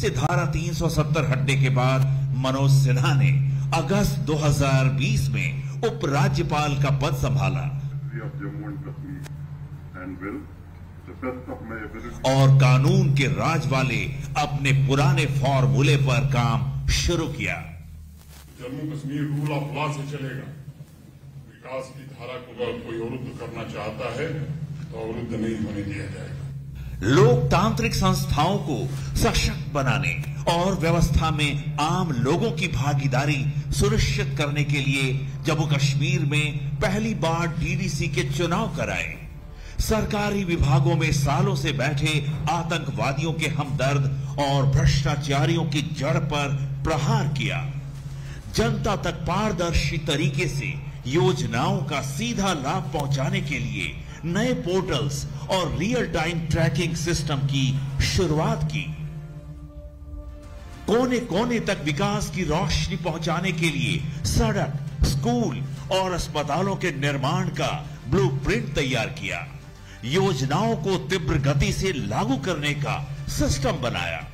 से धारा 370 हटने के बाद मनोज सिन्हा ने अगस्त 2020 में उपराज्यपाल का पद संभाला और कानून के राज वाले अपने पुराने फॉर्मूले पर काम शुरू किया। Jammu Kashmir rule of law से चलेगा। विकास की धारा को अगर कोई अवरुद्ध करना चाहता है तो अवरुद्ध नहीं होने दिया जाएगा। लोकतांत्रिक संस्थाओं को सशक्त बनाने और व्यवस्था में आम लोगों की भागीदारी सुनिश्चित करने के लिए जम्मू कश्मीर में पहली बार डीडीसी के चुनाव कराए। सरकारी विभागों में सालों से बैठे आतंकवादियों के हमदर्द और भ्रष्टाचारियों की जड़ पर प्रहार किया। जनता तक पारदर्शी तरीके से योजनाओं का सीधा लाभ पहुंचाने के लिए नए पोर्टल्स और रियल टाइम ट्रैकिंग सिस्टम की शुरुआत की। कोने कोने तक विकास की रोशनी पहुंचाने के लिए सड़क, स्कूल और अस्पतालों के निर्माण का ब्लूप्रिंट तैयार किया। योजनाओं को तीव्र गति से लागू करने का सिस्टम बनाया।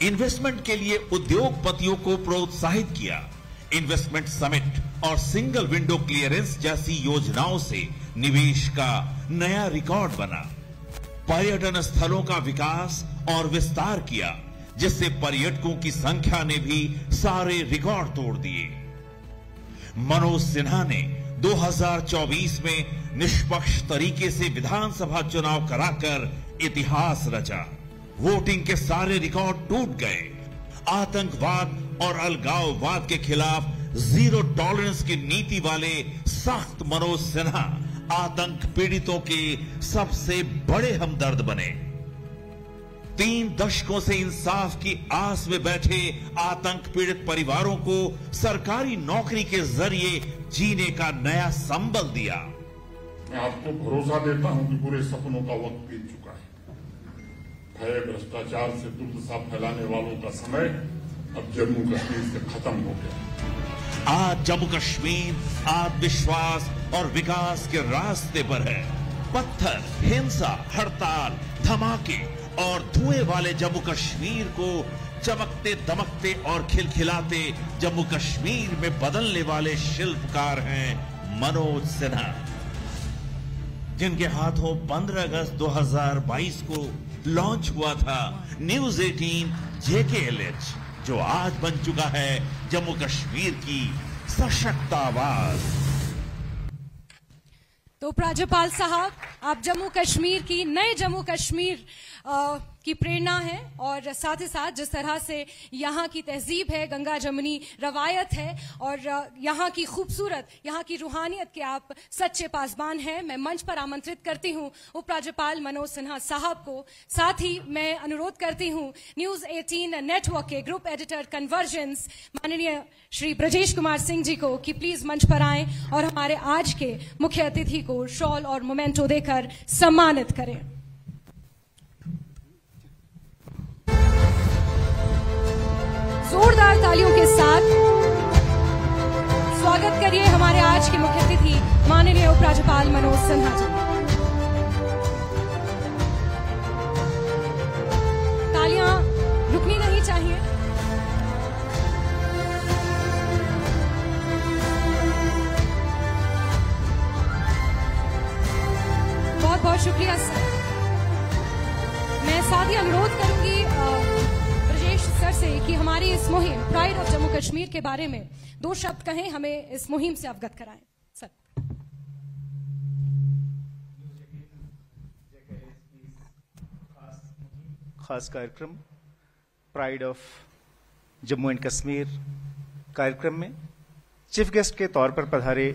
इन्वेस्टमेंट के लिए उद्योगपतियों को प्रोत्साहित किया। इन्वेस्टमेंट समिट और सिंगल विंडो क्लियरेंस जैसी योजनाओं से निवेश का नया रिकॉर्ड बना। पर्यटन स्थलों का विकास और विस्तार किया, जिससे पर्यटकों की संख्या ने भी सारे रिकॉर्ड तोड़ दिए। मनोज सिन्हा ने 2024 में निष्पक्ष तरीके से विधानसभा चुनाव कराकर इतिहास रचा। वोटिंग के सारे रिकॉर्ड टूट गए। आतंकवाद और अलगाववाद के खिलाफ जीरो टॉलरेंस की नीति वाले सख्त मनोज सिन्हा आतंक पीड़ितों के सबसे बड़े हमदर्द बने। 3 दशकों से इंसाफ की आस में बैठे आतंक पीड़ित परिवारों को सरकारी नौकरी के जरिए जीने का नया संबल दिया। मैं आपको भरोसा देता हूं कि पूरे सपनों का वक्त बीत चुका है। भय, भ्रष्टाचार से दुर्दशा फैलाने वालों का समय अब जम्मू कश्मीर से खत्म हो गया। आज जम्मू कश्मीर आत्मविश्वास और विकास के रास्ते पर है। पत्थर, हिंसा, हड़ताल, धमाके और धुएं वाले जम्मू कश्मीर को चमकते, दमकते और खिलखिलाते जम्मू कश्मीर में बदलने वाले शिल्पकार हैं मनोज सिन्हा, जिनके हाथों 15 अगस्त 2022 को लॉन्च हुआ था न्यूज 18 JKLH, जो आज बन चुका है जम्मू कश्मीर की सशक्त आवाज। तो उपराज्यपाल साहब, आप जम्मू कश्मीर की नए जम्मू कश्मीर की प्रेरणा है और साथ ही साथ जिस तरह से यहाँ की तहजीब है, गंगा जमुनी रवायत है और यहाँ की खूबसूरत, यहाँ की रूहानियत के आप सच्चे पासबान हैं। मैं मंच पर आमंत्रित करती हूँ उपराज्यपाल मनोज सिन्हा साहब को। साथ ही मैं अनुरोध करती हूँ न्यूज 18 नेटवर्क के ग्रुप एडिटर कन्वर्जेंस माननीय श्री ब्रजेश कुमार सिंह जी को कि प्लीज मंच पर आएं और हमारे आज के मुख्य अतिथि को शॉल और मोमेंटो देकर सम्मानित करें। जोरदार तालियों के साथ स्वागत करिए हमारे आज के मुख्य अतिथि माननीय उपराज्यपाल मनोज सिन्हा जी। तालियां रुकनी नहीं चाहिए। बहुत बहुत शुक्रिया सर। मैं साथ ही अनुरोध करूंगी सर से कि हमारी इस मुहिम प्राइड ऑफ जम्मू कश्मीर के बारे में 2 शब्द कहें, हमें इस मुहिम से अवगत कराएं सर। खास कार्यक्रम pride of Jammu and Kashmir कार्यक्रम में चीफ गेस्ट के तौर पर पधारे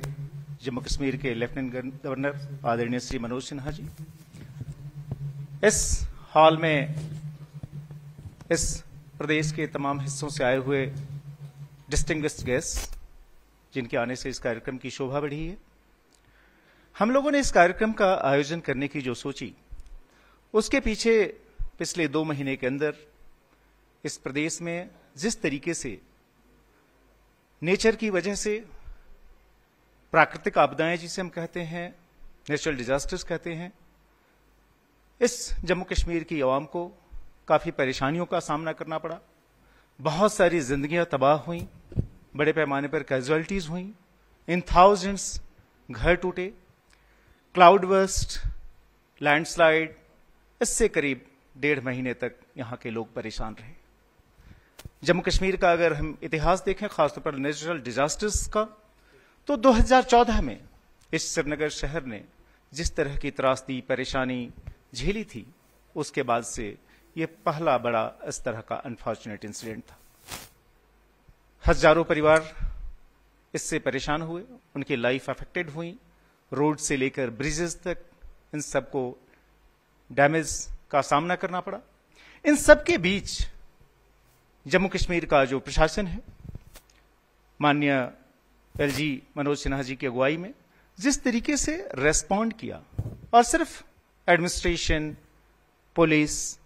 जम्मू कश्मीर के लेफ्टिनेंट गवर्नर आदरणीय श्री मनोज सिन्हा जी। इस हॉल में इस प्रदेश के तमाम हिस्सों से आए हुए डिस्टिंग्विश्ड गेस्ट, जिनके आने से इस कार्यक्रम की शोभा बढ़ी है। हम लोगों ने इस कार्यक्रम का आयोजन करने की जो सोची, उसके पीछे पिछले 2 महीने के अंदर इस प्रदेश में जिस तरीके से नेचर की वजह से प्राकृतिक आपदाएं जिसे हम कहते हैं, नेचुरल डिजास्टर्स कहते हैं, इस जम्मू कश्मीर की आवाम को काफी परेशानियों का सामना करना पड़ा, बहुत सारी जिंदगियां तबाह हुई, बड़े पैमाने पर कैजुअलिटीज हुई, इन थाउजेंड्स घर टूटे, क्लाउड बर्स्ट, लैंडस्लाइड, इससे करीब 1.5 महीने तक यहां के लोग परेशान रहे। जम्मू कश्मीर का अगर हम इतिहास देखें, खासतौर पर नेचुरल डिजास्टर्स का, तो 2014 में इस श्रीनगर शहर ने जिस तरह की त्रासदी परेशानी झेली थी, उसके बाद से यह पहला बड़ा इस तरह का अनफॉर्चुनेट इंसिडेंट था। हजारों परिवार इससे परेशान हुए, उनकी लाइफ अफेक्टेड हुई, रोड से लेकर ब्रिजेस तक इन सबको डैमेज का सामना करना पड़ा। इन सब के बीच जम्मू कश्मीर का जो प्रशासन है, माननीय एलजी मनोज सिन्हा जी की अगुवाई में जिस तरीके से रेस्पॉन्ड किया, और सिर्फ एडमिनिस्ट्रेशन, पुलिस,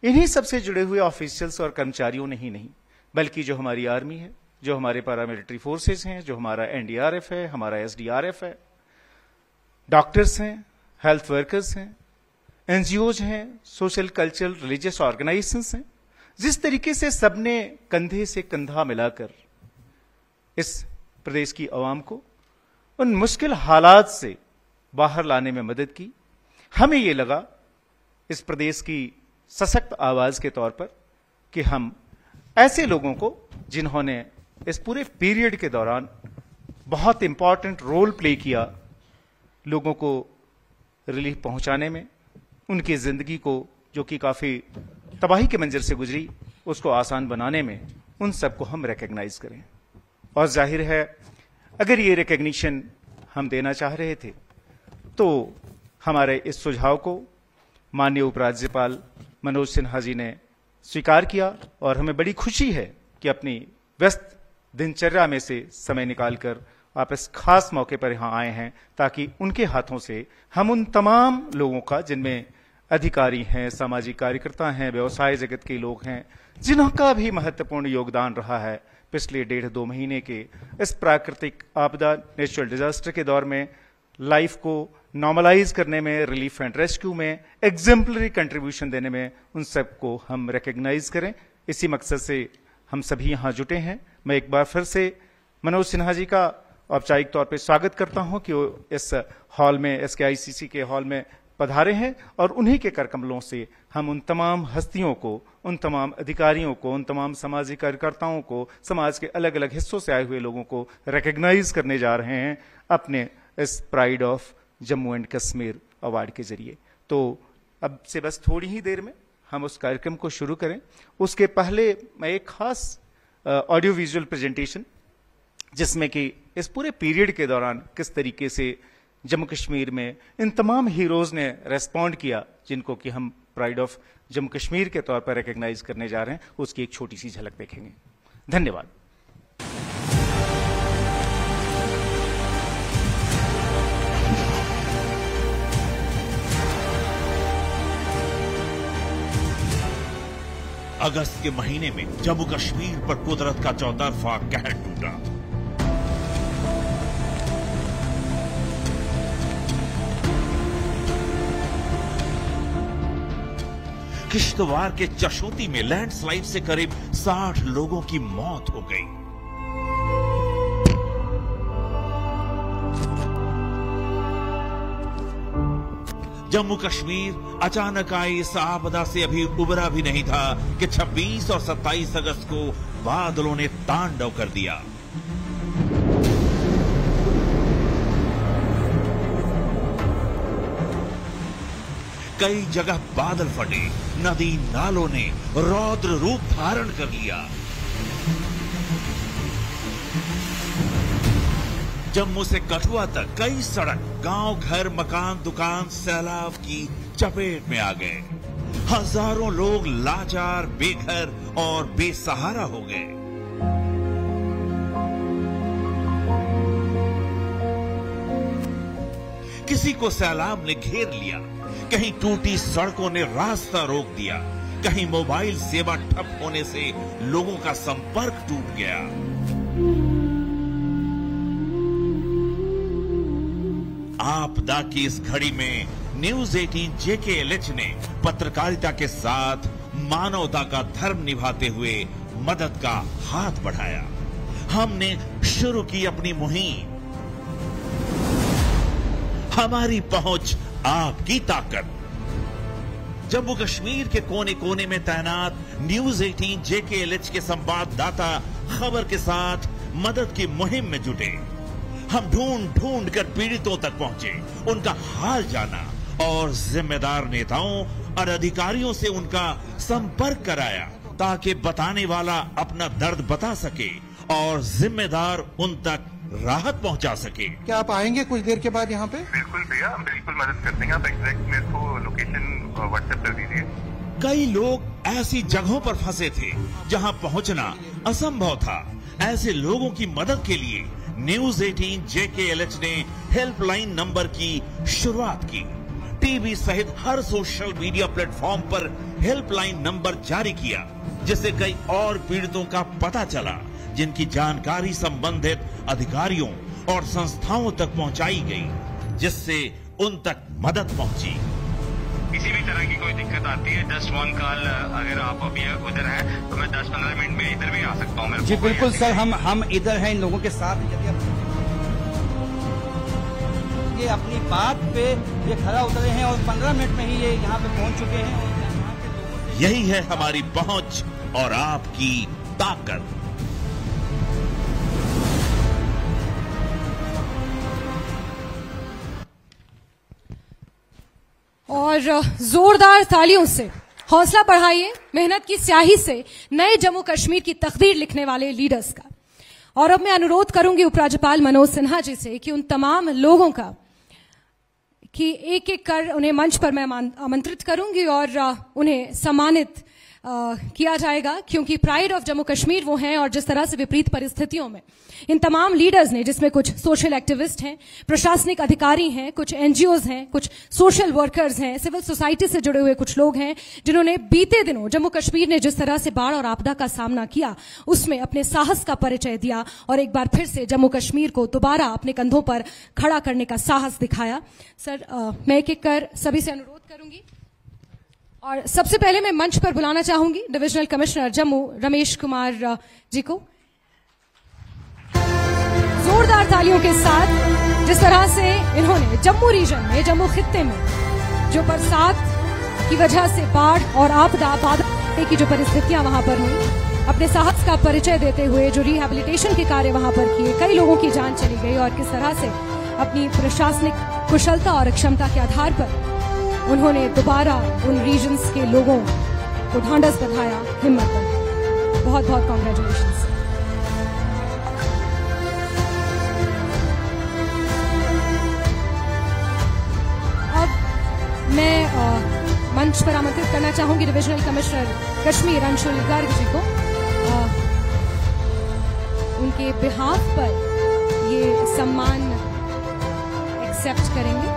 इन्हीं सबसे जुड़े हुए ऑफिशियल्स और कर्मचारियों ने ही नहीं, बल्कि जो हमारी आर्मी है, जो हमारे पैरामिलिट्री फोर्सेस हैं, जो हमारा एनडीआरएफ है, हमारा एसडीआरएफ है, डॉक्टर्स हैं, हेल्थ वर्कर्स हैं, एनजीओज हैं, सोशल कल्चरल रिलीजियस ऑर्गेनाइजेशंस हैं, जिस तरीके से सबने कंधे से कंधा मिलाकर इस प्रदेश की आवाम को उन मुश्किल हालात से बाहर लाने में मदद की, हमें यह लगा इस प्रदेश की सशक्त आवाज के तौर पर कि हम ऐसे लोगों को, जिन्होंने इस पूरे पीरियड के दौरान बहुत इंपॉर्टेंट रोल प्ले किया, लोगों को रिलीफ पहुंचाने में, उनकी जिंदगी को जो कि काफी तबाही के मंजर से गुजरी, उसको आसान बनाने में, उन सबको हम रिकॉग्नाइज करें। और जाहिर है, अगर ये रिकॉग्निशन हम देना चाह रहे थे, तो हमारे इस सुझाव को माननीय उपराज्यपाल मनोज सिन्हा जी ने स्वीकार किया, और हमें बड़ी खुशी है कि अपनी व्यस्त दिनचर्या में से समय निकालकर आप इस खास मौके पर यहां आए हैं, ताकि उनके हाथों से हम उन तमाम लोगों का, जिनमें अधिकारी हैं, सामाजिक कार्यकर्ता हैं, व्यवसाय जगत के लोग हैं, जिनका भी महत्वपूर्ण योगदान रहा है पिछले 1.5-2 महीने के इस प्राकृतिक आपदा, नेचुरल डिजास्टर के दौर में, लाइफ को नॉर्मलाइज करने में, रिलीफ एंड रेस्क्यू में एग्जेम्पलरी कंट्रीब्यूशन देने में, उन सबको हम रिकॉग्नाइज करें। इसी मकसद से हम सभी यहां जुटे हैं। मैं एक बार फिर से मनोज सिन्हा जी का औपचारिक तौर पर स्वागत करता हूं कि वो इस हॉल में, एसकेआईसीसी के हॉल में पधारे हैं, और उन्हीं के करकमलों से हम उन तमाम हस्तियों को, उन तमाम अधिकारियों को, उन तमाम सामाजिक कार्यकर्ताओं को, समाज के अलग अलग हिस्सों से आए हुए लोगों को रिकॉग्नाइज करने जा रहे हैं अपने इस pride of Jammu and Kashmir award के जरिए। तो अब से बस थोड़ी ही देर में हम उस कार्यक्रम को शुरू करें। उसके पहले मैं एक खास ऑडियो विजुअल प्रेजेंटेशन, जिसमें कि इस पूरे पीरियड के दौरान किस तरीके से जम्मू कश्मीर में इन तमाम हीरोज ने रेस्पॉन्ड किया, जिनको कि हम प्राइड ऑफ जम्मू कश्मीर के तौर पर रिकॉग्नाइज करने जा रहे हैं, उसकी एक छोटी सी झलक देखेंगे। धन्यवाद। अगस्त के महीने में जम्मू कश्मीर पर कुदरत का चौतरफा कहर टूटा। किश्तवाड़ के चशोती में लैंडस्लाइड से करीब 60 लोगों की मौत हो गई। जम्मू कश्मीर अचानक आई इस आपदा से अभी उबरा भी नहीं था कि 26 और 27 अगस्त को बादलों ने तांडव कर दिया। कई जगह बादल फटे, नदी नालों ने रौद्र रूप धारण कर लिया। जम्मू से कठुआ तक कई सड़क, गांव, घर, मकान, दुकान सैलाब की चपेट में आ गए। हजारों लोग लाचार, बेघर और बेसहारा हो गए। किसी को सैलाब ने घेर लिया, कहीं टूटी सड़कों ने रास्ता रोक दिया, कहीं मोबाइल सेवा ठप होने से लोगों का संपर्क टूट गया। आपदा की इस घड़ी में न्यूज 18 JKLH ने पत्रकारिता के साथ मानवता का धर्म निभाते हुए मदद का हाथ बढ़ाया। हमने शुरू की अपनी मुहिम, हमारी पहुंच आपकी ताकत। जम्मू कश्मीर के कोने कोने में तैनात न्यूज 18 JKLH के संवाददाता खबर के साथ मदद की मुहिम में जुटे। हम ढूंढ ढूंढ कर पीड़ितों तक पहुंचे, उनका हाल जाना और जिम्मेदार नेताओं और अधिकारियों से उनका संपर्क कराया ताकि बताने वाला अपना दर्द बता सके और जिम्मेदार उन तक राहत पहुंचा सके। क्या आप आएंगे कुछ देर के बाद यहाँ पे? बिल्कुल भैया, हम बिल्कुल मदद कर देंगे। आप एग्जैक्ट मेरे को लोकेशन व्हाट्सएप कर दीजिए। कई लोग ऐसी जगहों पर फंसे थे जहां पहुंचना असंभव था। ऐसे लोगों की मदद के लिए न्यूज 18 JKLH ने हेल्पलाइन नंबर की शुरुआत की। टीवी सहित हर सोशल मीडिया प्लेटफॉर्म पर हेल्पलाइन नंबर जारी किया, जिससे कई और पीड़ितों का पता चला, जिनकी जानकारी संबंधित अधिकारियों और संस्थाओं तक पहुंचाई गई, जिससे उन तक मदद पहुंची। किसी भी तरह की कोई दिक्कत आती है, जस्ट वन कॉल। अगर आप अभी उधर हैं तो मैं 10-15 मिनट में इधर भी आ सकता हूँ। जी बिल्कुल सर, हम इधर हैं इन लोगों के साथ। यदि आप ये अपनी बात पे ये खड़ा उतरे हैं और 15 मिनट में ही ये यहाँ पे पहुँच चुके हैं। और यहाँ के लोगों से यही है हमारी पहुंच और आपकी ताकत। और जोरदार तालियों से हौसला बढ़ाइए मेहनत की स्याही से नए जम्मू कश्मीर की तकदीर लिखने वाले लीडर्स का। और अब मैं अनुरोध करूंगी उपराज्यपाल मनोज सिन्हा जी से कि उन तमाम लोगों का कि एक एक कर उन्हें मंच पर मैं आमंत्रित करूंगी और उन्हें सम्मानित किया जाएगा, क्योंकि प्राइड ऑफ जम्मू कश्मीर वो हैं। और जिस तरह से विपरीत परिस्थितियों में इन तमाम लीडर्स ने, जिसमें कुछ सोशल एक्टिविस्ट हैं, प्रशासनिक अधिकारी हैं, कुछ NGOs हैं, कुछ सोशल वर्कर्स हैं, सिविल सोसाइटी से जुड़े हुए कुछ लोग हैं, जिन्होंने बीते दिनों जम्मू कश्मीर ने जिस तरह से बाढ़ और आपदा का सामना किया उसमें अपने साहस का परिचय दिया और एक बार फिर से जम्मू कश्मीर को दोबारा अपने कंधों पर खड़ा करने का साहस दिखाया। सर, मैं एक एक कर सभी से अनुरोध करूंगी और सबसे पहले मैं मंच पर बुलाना चाहूंगी डिविजनल कमिश्नर जम्मू रमेश कुमार जी को। जोरदार तालियों के साथ जिस तरह से इन्होंने जम्मू रीजन में, जम्मू खित्ते में जो बरसात की वजह से बाढ़ और आपदा बाधा की जो परिस्थितियां वहां पर हुई, अपने साहस का परिचय देते हुए जो रिहैबिलिटेशन के कार्य वहां पर किए, कई लोगों की जान चली गई और किस तरह से अपनी प्रशासनिक कुशलता और क्षमता के आधार पर उन्होंने दोबारा उन रीजन्स के लोगों को ढांढस बंधाया, हिम्मत बंधाई। बहुत बहुत कॉन्ग्रेचुलेशंस। अब मैं मंच पर आमंत्रित करना चाहूंगी डिविजनल कमिश्नर कश्मीर अंशुल गर्ग जी को। उनके बिहाफ पर ये सम्मान एक्सेप्ट करेंगे।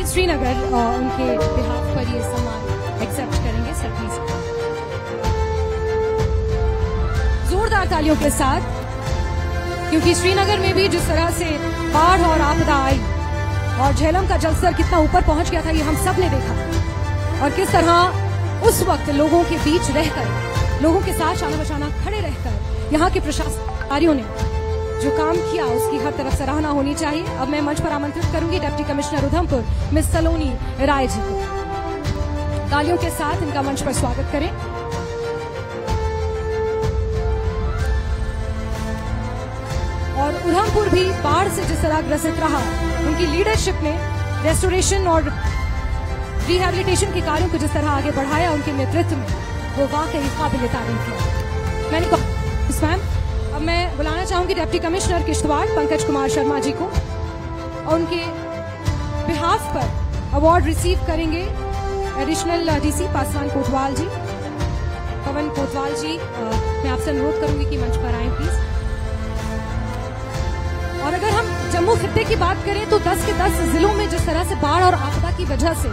श्रीनगर उनके बिहाफ पर ये सम्मान एक्सेप्ट करेंगे। सर प्लीज जोरदार तालियों के साथ, क्योंकि श्रीनगर में भी जिस तरह से बाढ़ और आपदा आई और झेलम का जलस्तर कितना ऊपर पहुंच गया था, ये हम सब ने देखा। और किस तरह उस वक्त लोगों के बीच रहकर, लोगों के साथ शाना बशाना खड़े रहकर यहाँ के प्रशासनिक अधिकारियों ने जो काम किया उसकी हर तरफ सराहना होनी चाहिए। अब मैं मंच पर आमंत्रित करूंगी डिप्टी कमिश्नर उधमपुर मिस सलोनी राय जी को। तालियों के साथ इनका मंच पर स्वागत करें। और उधमपुर भी बाढ़ से जिस तरह ग्रसित रहा, उनकी लीडरशिप ने रेस्टोरेशन और रिहैबिलिटेशन के कार्यों को जिस तरह आगे बढ़ाया, उनके नेतृत्व में वो वाकई काबिल तारीफ है। मैंने कहा मैम, अब मैं बुलाना चाहूंगी डिप्टी कमिश्नर किश्तवाड़ पंकज कुमार शर्मा जी को और उनके बिहाफ पर अवार्ड रिसीव करेंगे एडिशनल DC पासवान कोतवाल जी, पवन कोतवाल जी। मैं आपसे अनुरोध करूंगी कि मंच पर आएं प्लीज। और अगर हम जम्मू खित्ते की बात करें तो 10 के 10 जिलों में जिस तरह से बाढ़ और आपदा की वजह से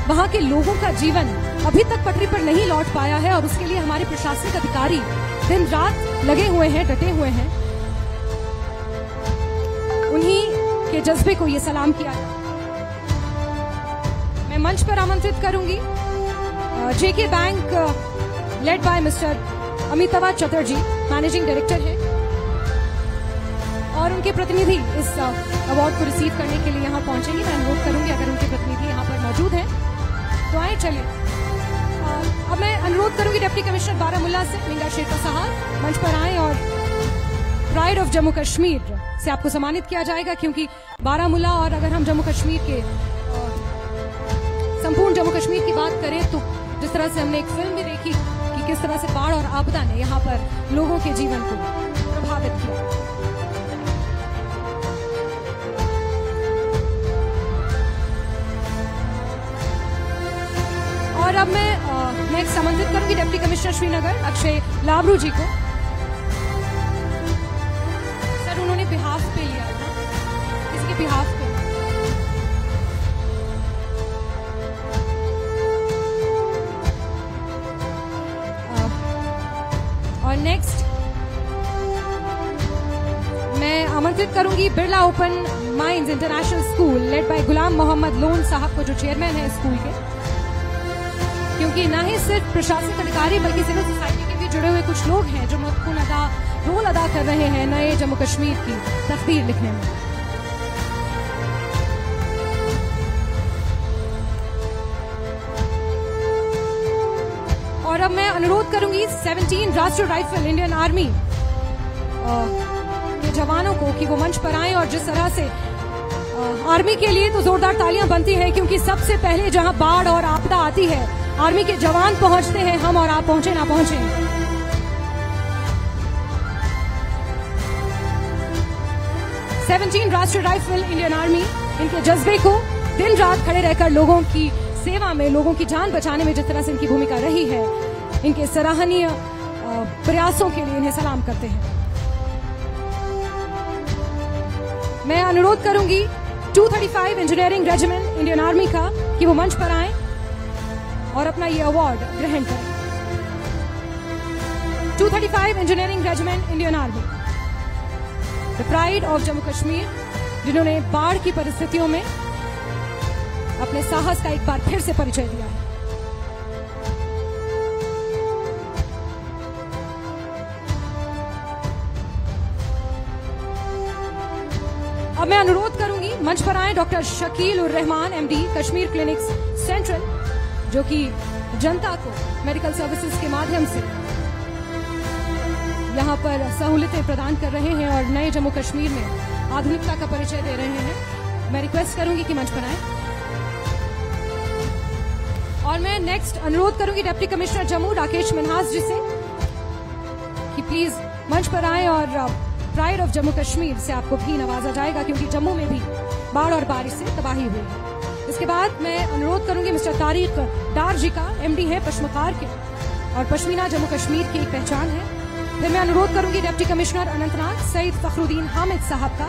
वहां के लोगों का जीवन अभी तक पटरी पर नहीं लौट पाया है और उसके लिए हमारे प्रशासनिक अधिकारी दिन रात लगे हुए हैं, डटे हुए हैं। उन्हीं के जज्बे को ये सलाम किया। मैं मंच पर आमंत्रित करूंगी JK bank led by mister Amitabh Chatterjee, managing director है, और उनके प्रतिनिधि इस अवार्ड को रिसीव करने के लिए यहाँ पहुंचेंगे। मैं अनुरोध करूंगी अगर उनके प्रतिनिधि यहाँ पर मौजूद हैं तो आए। चलिए, अब मैं अनुरोध करूंगी डिप्टी कमिश्नर बारामूला से मिंगा शेरपा साहब मंच पर आए और प्राइड ऑफ जम्मू कश्मीर से आपको सम्मानित किया जाएगा, क्योंकि बारामूला और अगर हम जम्मू कश्मीर के संपूर्ण जम्मू कश्मीर की बात करें तो जिस तरह से हमने एक फिल्म भी देखी कि किस तरह से बाढ़ और आपदा ने यहाँ पर लोगों के जीवन को प्रभावित किया। और अब मैं नेक्स्ट आमंत्रित करूंगी डिप्टी कमिश्नर श्रीनगर अक्षय लाबरू जी को। सर, उन्होंने बिहाफ पे लिया था, इसके बिहाफ पे। और नेक्स्ट मैं आमंत्रित करूंगी Birla open mines international school led by Ghulam Mohammad Lone sahab को, जो चेयरमैन है स्कूल के, क्योंकि न ही सिर्फ प्रशासनिक अधिकारी बल्कि सिविल सोसाइटी के भी जुड़े हुए कुछ लोग हैं जो महत्वपूर्ण रोल अदा कर रहे हैं नए जम्मू कश्मीर की तस्वीर लिखने में। और अब मैं अनुरोध करूंगी 17 राष्ट्रीय राइफल इंडियन आर्मी के जवानों को कि वो मंच पर आएं, और जिस तरह से आर्मी के लिए तो जोरदार तालियां बनती हैं, क्योंकि सबसे पहले जहां बाढ़ और आपदा आती है आर्मी के जवान पहुंचते हैं, हम और आप पहुंचे ना पहुंचे। सेवनटीन राष्ट्रीय राइफल इंडियन आर्मी, इनके जज्बे को दिन रात खड़े रहकर लोगों की सेवा में, लोगों की जान बचाने में जिस तरह से इनकी भूमिका रही है, इनके सराहनीय प्रयासों के लिए इन्हें सलाम करते हैं। मैं अनुरोध करूंगी 235 इंजीनियरिंग रेजिमेंट इंडियन आर्मी का कि वो मंच पर आए और अपना ये अवार्ड ग्रहण करें। 235 engineering regiment Indian army, the pride of Jammu Kashmir, जिन्होंने बाढ़ की परिस्थितियों में अपने साहस का एक बार फिर से परिचय दिया है। अब मैं अनुरोध करूंगी मंच पर आए डॉक्टर शकील उर Rahman MD Kashmir clinics central, जो कि जनता को मेडिकल सर्विसेज के माध्यम से यहां पर सहूलियतें प्रदान कर रहे हैं और नए जम्मू कश्मीर में आधुनिकता का परिचय दे रहे हैं। मैं रिक्वेस्ट करूंगी कि मंच पर आए। और मैं नेक्स्ट अनुरोध करूंगी डिप्टी कमिश्नर जम्मू राकेश मिन्हास जी से कि प्लीज मंच पर आए और प्राइड ऑफ जम्मू कश्मीर से आपको भी नवाजा जाएगा, क्योंकि जम्मू में भी बाढ़ और बारिश से तबाही हुई है। इसके बाद मैं अनुरोध करूंगी मिस्टर तारिक डार जी का, एमडी है पश्मकार के, और पश्मीना जम्मू कश्मीर की एक पहचान है। फिर मैं अनुरोध करूंगी डिप्टी कमिश्नर अनंतनाग सईद फखरुद्दीन हामिद साहब का।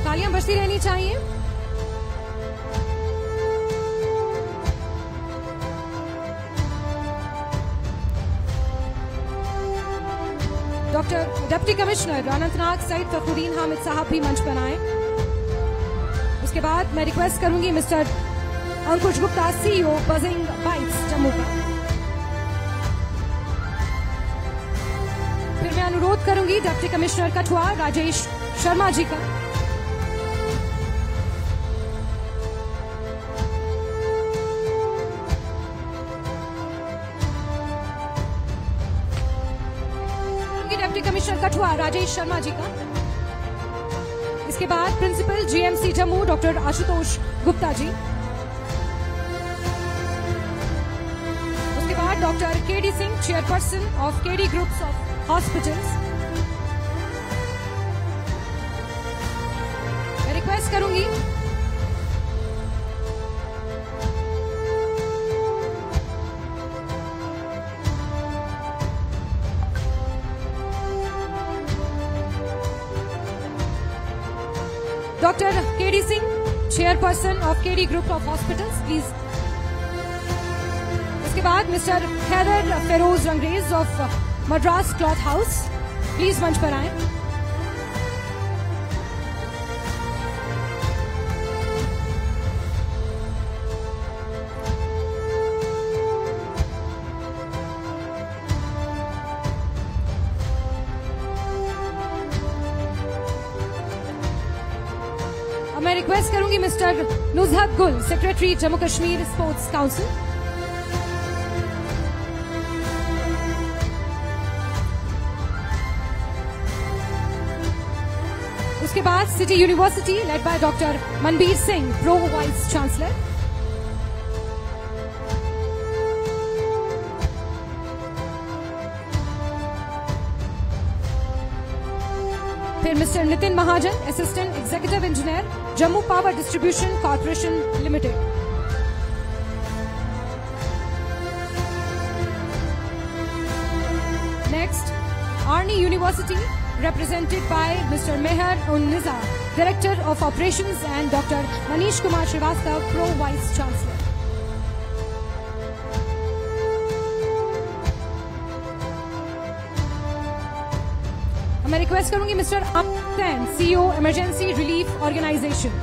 तालियां बजती रहनी चाहिए। Doctor deputy commissioner Anantnag Syed Fakhruddin Hamid sahab भी मंच पर आए। उसके बाद मैं रिक्वेस्ट करूंगी mister Ankush Gupta CEO buzzing bytes Jammu का। फिर मैं अनुरोध करूंगी डिप्टी कमिश्नर कठुआ राजेश शर्मा जी का। डिप्टी कमिश्नर कठुआ राजेश शर्मा जी का। इसके बाद principal GMC Jammu doctor Ashutosh Gupta ji. उसके बाद doctor KD Singh chairperson of KD groups of hospitals. मैं रिक्वेस्ट करूंगी doctor KD Singh chairperson of KD group of hospitals please. इसके बाद mister Haider Feroz Rangrez of Madras cloth house please मंच पर आए। रिक्वेस्ट करूंगी mister Nuzhat Gul, secretary Jammu Kashmir sports council. उसके बाद city university led by doctor Manbir Singh, pro vice chancellor. फिर mister Nitin Mahajan, assistant executive engineer, Jammu power distribution corporation limited. Next Arni university represented by Mr. Meher Unniza, Director of Operations, and Dr. Manish Kumar Srivastav, Pro Vice Chancellor. मैं request करूंगी mister Aman, CEO Emergency Relief Organization।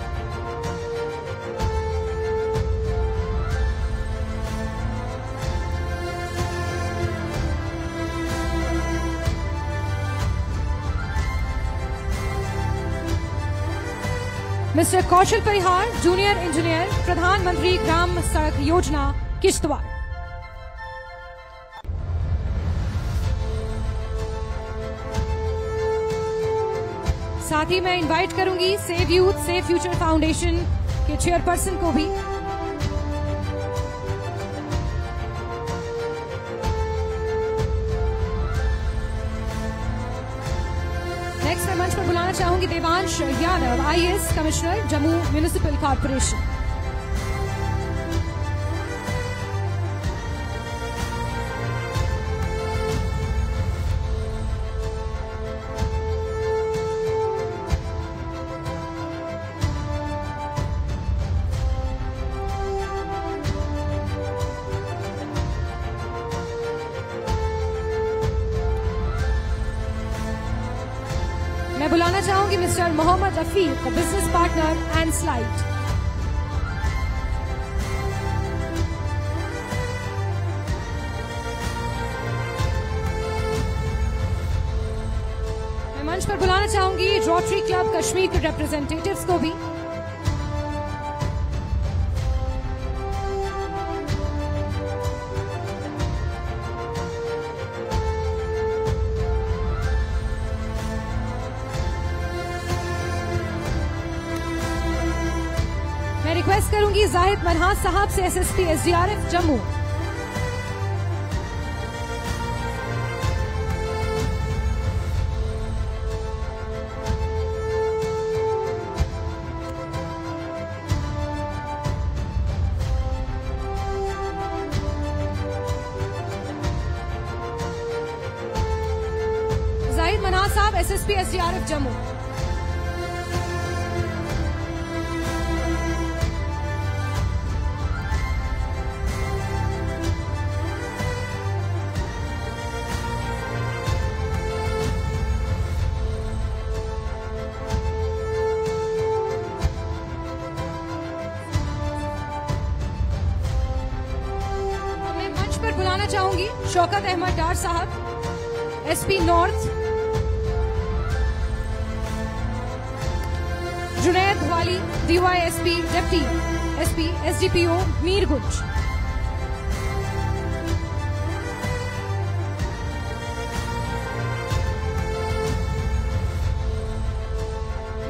Mister Kaushal Parihar, junior engineer, प्रधानमंत्री ग्राम सड़क योजना, किश्तवाड़। साथ ही मैं invite करूंगी save youth save future foundation के चेयरपर्सन को भी। नेक्स्ट मैं मंच पर बुलाना चाहूंगी Devansh Yadav, IAS commissioner, Jammu municipal corporation. मैं बुलाना चाहूंगी mister Mohammad Rafiq, business partner and slide. मैं मंच पर बुलाना चाहूंगी रोटरी क्लब कश्मीर के रिप्रेजेंटेटिव्स को भी। मैं रिक्वेस्ट करूंगी जाहिद मनहास साहब से, SSP SDRF जम्मू। जाहिद मनहास साहब, SSP SDRF जम्मू। बुलाना चाहूंगी शौकत अहमद डार साहब, SP नॉर्थ, जुनैद वाली, DYSP deputy SP SDPO Mirganj.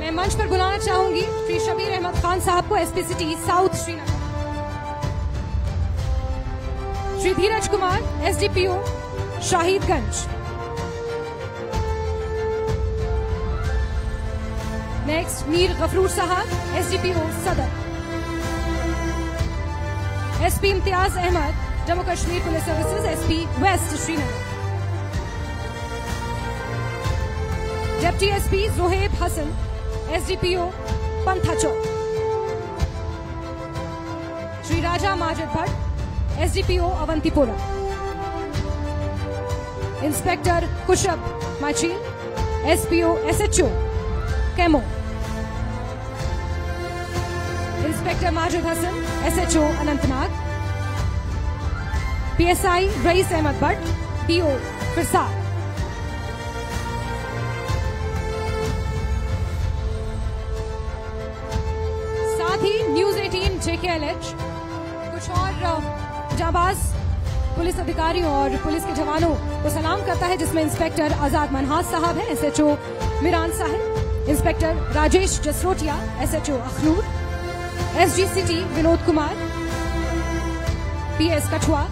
मैं मंच पर बुलाना चाहूंगी श्री शबीर अहमद खान साहब को, SP city south Srinagar. Shri Dheeraj Kumar, SDPO Shahidganj. Next Mir Gafroor Sahab, SDPO Sadar. SP Imtiyaz Ahmad, Jammu Kashmir police services, SP west Srinagar. Deputy SP Zohaib Hasan, SDPO Panthachowk. Shri Raja Majid Bhat, SDPO Awantipora. Inspector Kushab Machi, SPO SHO Qaimoh. Inspector Majid Hasan, SHO Anantnag. PSI Rais Ahmad Bhat, DO Firsar. JKLH। कुछ और जाबाज पुलिस अधिकारियों और पुलिस के जवानों को सलाम करता है, जिसमें इंस्पेक्टर आजाद मनहास साहब हैं, SHO मिरान साहब, inspector Rajesh Jasrotia, SHO Akhnoor, SG city Vinod Kumar, PS Kathua,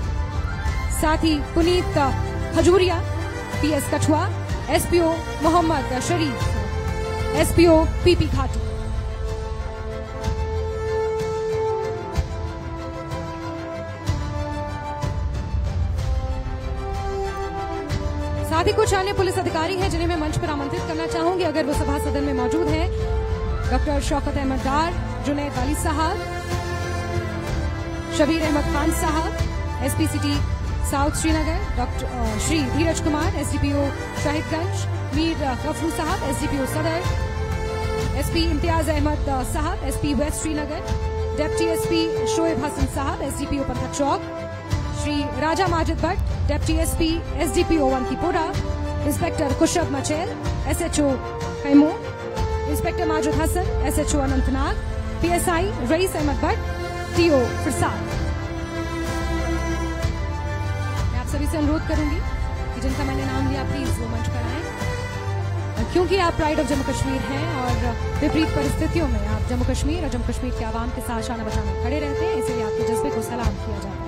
साथ ही पुनीत खजूरिया, PS कठुआ, SPO मोहम्मद शरीफ, SPO PP घाटी। साथ ही कुछ अन्य पुलिस अधिकारी हैं जिन्हें मैं मंच पर आमंत्रित करना चाहूंगी, अगर वो सभा सदन में मौजूद हैं। Doctor Shaukat Ahmad Dar, Junaid Wali Sahab, Shabir Ahmad Khan Sahab, SP city south Srinagar, doctor Shri Dheeraj Kumar, SDPO Shahidganj, Mir Gafru Sahab, SDPO Sadar, SP Imtiyaz Ahmad Sahab, SP west Srinagar, deputy SP Shoaib Hasan Sahab, SDPO Pantha Chowk, Shri Raja Majid Bhat, deputy SP SDPO Vankipura, inspector Khushrab Machel, SHO Kaimur, inspector Majid Hasan, SHO Anantnag, PSI Rais Ahmad Bhat, TO Firsad. मैं आप सभी से अनुरोध करूंगी कि जिनका मैंने नाम लिया प्लीज वो मंच पर आए, क्योंकि आप प्राइड ऑफ जम्मू कश्मीर हैं और विपरीत परिस्थितियों में आप जम्मू कश्मीर और जम्मू कश्मीर के आवाम के साथ शाना बशाना खड़े रहते हैं, इसलिए आपके जज्बे को सलाम किया जाता है।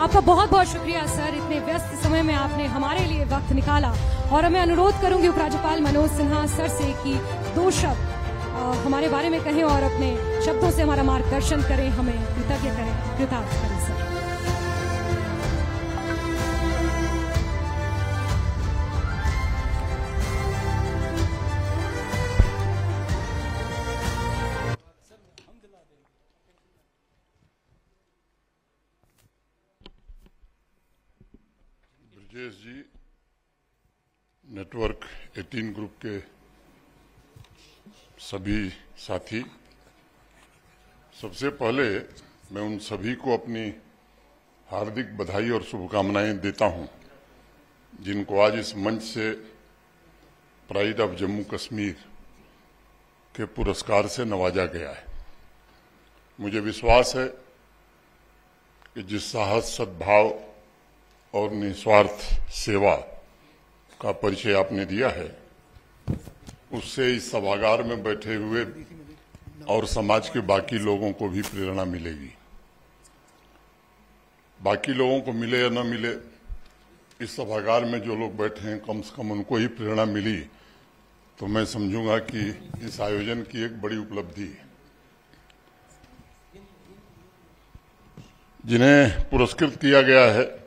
आपका बहुत बहुत शुक्रिया सर, इतने व्यस्त समय में आपने हमारे लिए वक्त निकाला। और मैं अनुरोध करूंगी उपराज्यपाल मनोज सिन्हा सर से कि 2 शब्द हमारे बारे में कहें और अपने शब्दों से हमारा मार्गदर्शन करें, हमें कृतज्ञ करें, कृतार्थ करें सर। ब्रजेश जी, नेटवर्क 18 ग्रुप के सभी साथी, सबसे पहले मैं उन सभी को अपनी हार्दिक बधाई और शुभकामनाएं देता हूं जिनको आज इस मंच से प्राइड ऑफ जम्मू कश्मीर के पुरस्कार से नवाजा गया है। मुझे विश्वास है कि जिस साहस, सद्भाव और निस्वार्थ सेवा का परिचय आपने दिया है, उससे इस सभागार में बैठे हुए और समाज के बाकी लोगों को भी प्रेरणा मिलेगी। बाकी लोगों को मिले या न मिले, इस सभागार में जो लोग बैठे हैं कम से कम उनको ही प्रेरणा मिली तो मैं समझूंगा कि इस आयोजन की एक बड़ी उपलब्धि है। जिन्हें पुरस्कृत किया गया है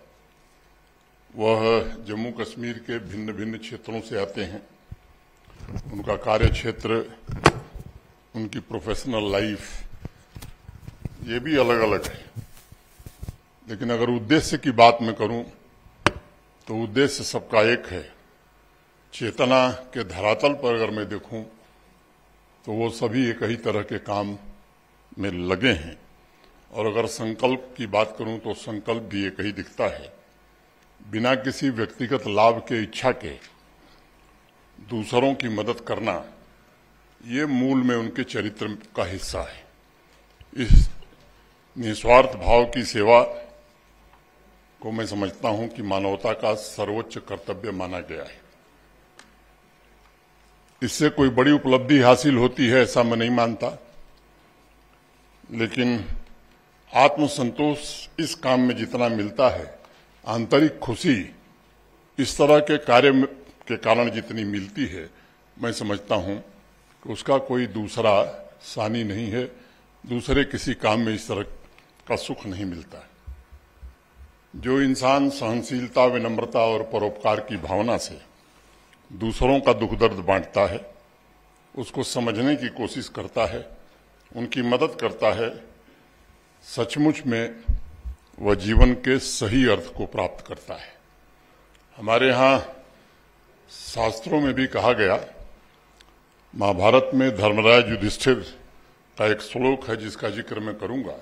वह जम्मू कश्मीर के भिन्न भिन्न क्षेत्रों से आते हैं। उनका कार्य क्षेत्र, उनकी प्रोफेशनल लाइफ, ये भी अलग अलग है। लेकिन अगर उद्देश्य की बात मैं करूं तो उद्देश्य सबका एक है। चेतना के धरातल पर अगर मैं देखूं तो वो सभी एक ही तरह के काम में लगे हैं। और अगर संकल्प की बात करूं तो संकल्प भी एक ही दिखता है। बिना किसी व्यक्तिगत लाभ के इच्छा के दूसरों की मदद करना, ये मूल में उनके चरित्र का हिस्सा है। इस निस्वार्थ भाव की सेवा को मैं समझता हूं कि मानवता का सर्वोच्च कर्तव्य माना गया है। इससे कोई बड़ी उपलब्धि हासिल होती है ऐसा मैं नहीं मानता, लेकिन आत्मसंतोष इस काम में जितना मिलता है, आंतरिक खुशी इस तरह के कार्य के कारण जितनी मिलती है, मैं समझता हूं कि उसका कोई दूसरा सानी नहीं है। दूसरे किसी काम में इस तरह का सुख नहीं मिलता है। जो इंसान सहनशीलता, विनम्रता और परोपकार की भावना से दूसरों का दुख दर्द बांटता है, उसको समझने की कोशिश करता है, उनकी मदद करता है, सचमुच में वह जीवन के सही अर्थ को प्राप्त करता है। हमारे यहाँ शास्त्रों में भी कहा गया, महाभारत में धर्मराज युधिष्ठिर का एक श्लोक है जिसका जिक्र मैं करूंगा।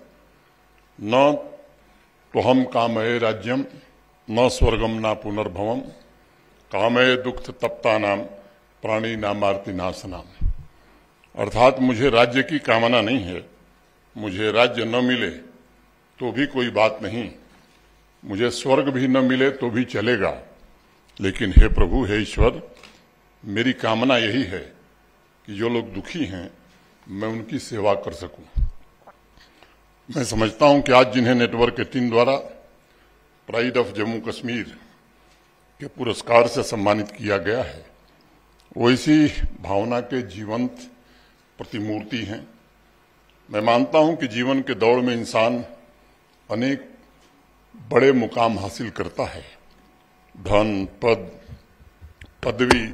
न तो हम कामये राज्यम न स्वर्गम न पुनर्भवम कामये दुख तप्ता नाम प्राणी नामार्ति नाशनाम। अर्थात मुझे राज्य की कामना नहीं है, मुझे राज्य न मिले तो भी कोई बात नहीं, मुझे स्वर्ग भी न मिले तो भी चलेगा, लेकिन हे प्रभु, हे ईश्वर, मेरी कामना यही है कि जो लोग दुखी हैं मैं उनकी सेवा कर सकूं। मैं समझता हूं कि आज जिन्हें नेटवर्क 18 द्वारा प्राइड ऑफ जम्मू कश्मीर के पुरस्कार से सम्मानित किया गया है, वो इसी भावना के जीवंत प्रतिमूर्ति हैं। मैं मानता हूं कि जीवन के दौड़ में इंसान अनेक बड़े मुकाम हासिल करता है, धन, पद, पदवी,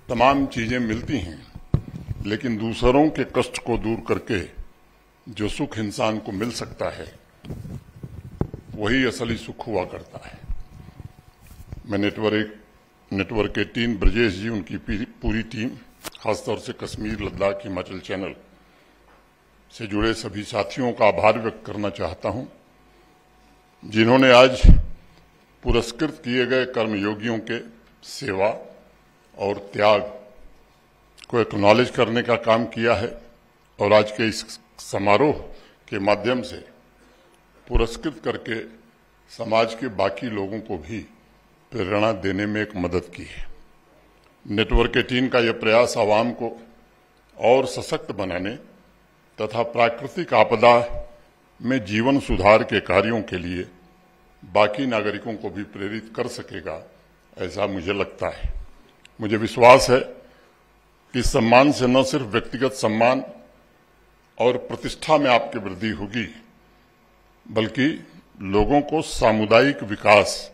तमाम चीजें मिलती हैं, लेकिन दूसरों के कष्ट को दूर करके जो सुख इंसान को मिल सकता है वही असली सुख हुआ करता है। मैं नेटवर्क 18 ब्रजेश जी, उनकी पूरी टीम, खासतौर से कश्मीर, लद्दाख, हिमाचल चैनल से जुड़े सभी साथियों का आभार व्यक्त करना चाहता हूं, जिन्होंने आज पुरस्कृत किए गए कर्मयोगियों के सेवा और त्याग को एक्नॉलेज करने का काम किया है और आज के इस समारोह के माध्यम से पुरस्कृत करके समाज के बाकी लोगों को भी प्रेरणा देने में एक मदद की है। नेटवर्क 18 का यह प्रयास आवाम को और सशक्त बनाने तथा प्राकृतिक आपदा में जीवन सुधार के कार्यों के लिए बाकी नागरिकों को भी प्रेरित कर सकेगा, ऐसा मुझे लगता है। मुझे विश्वास है कि इस सम्मान से न सिर्फ व्यक्तिगत सम्मान और प्रतिष्ठा में आपकी वृद्धि होगी, बल्कि लोगों को सामुदायिक विकास